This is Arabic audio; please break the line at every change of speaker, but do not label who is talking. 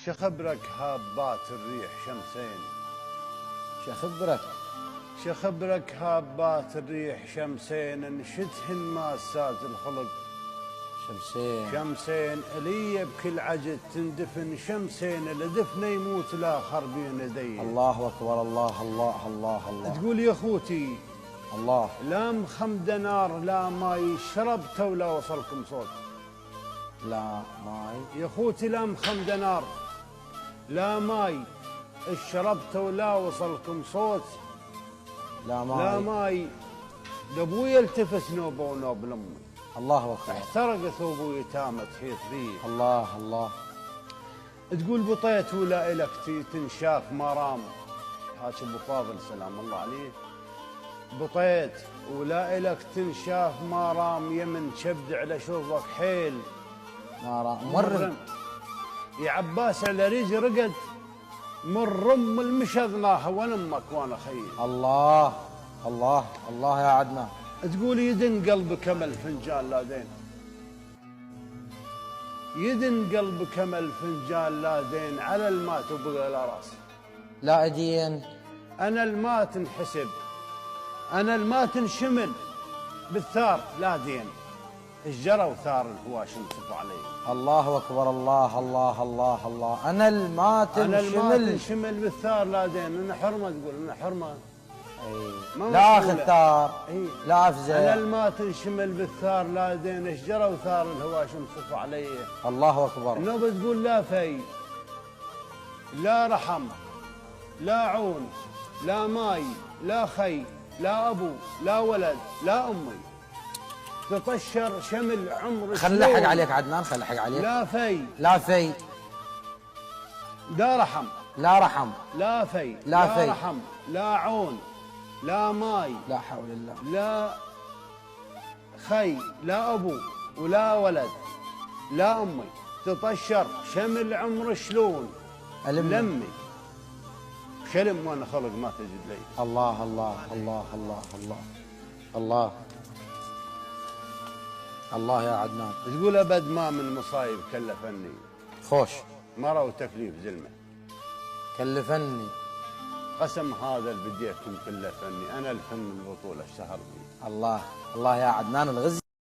شخبرك هابات الريح شمسين.
شخبرك
شخبرك هابات الريح شمسين، انشدهن ما ساز الخلق.
شمسين
شمسين الي بكل عجد تندفن، شمسين لدفنه يموت الاخر بين يديه.
الله اكبر. الله الله الله الله.
تقول يا اخوتي
الله
لا مخمده نار لا ماي شربته ولا وصلكم صوت.
لا ماي
يا اخوتي لا مخمده نار لا ماي شربته ولا وصلكم صوت.
لا ماي
لا ماي لابويا التفت نوبه ونوب لامي،
الله اكبر.
احترق ثوب يتامى تحيط بيه.
الله الله.
تقول بطيت ولا إلك تنشاف مرام. هاك ابو فاضل سلام الله عليه. بطيت ولا إلك تنشاف مرام، يمن شبد على شوفك حيل
مرم.
يا عباس على ريج رقد مرم المشذناها وانا امك وانا خيل.
الله الله الله يا عدنان.
تقول يدن قلبك كمل فنجان لا دين، يدن قلبك كمل فنجان لا دين، على المات وبقى لا راس.
لا ادين
انا المات انحسب، انا المات انشمل بالثار لا دين، الجرى وثار الهواش انصف علي.
الله اكبر. الله الله الله الله. انا المات
انا المات
انشمل.
انشمل بالثار لا دين، انا حرمه تقول انا حرمه.
لا اخذ ثار
اي
لا افزع.
انا المات انشمل بالثار لا دين، الجرى وثار الهواش انصف علي.
الله اكبر.
النوبه تقول لا في لا رحم لا عون لا ماي لا خي لا ابو لا ولد لا امي، تطشر شمل عمر.
خل لحق عليك عدنان، خل لحق عليك.
لا في
لا في
لا رحم
لا رحم
لا في
لا في
رحم لا عون لا ماي
لا حول الله
لا خي لا ابو ولا ولد لا امي، تطشر شمل عمر شلون لمي شلم وانا خلق ما تجد لي.
الله الله الله الله الله الله الله يا عدنان.
تقول ابد ما من مصايب كلفني،
خوش
مرة وتكليف زلمه،
كلفني
قسم هذا اللي بديكم كلفني، انا الفن البطوله اشتهر بي.
الله الله يا عدنان الغزي.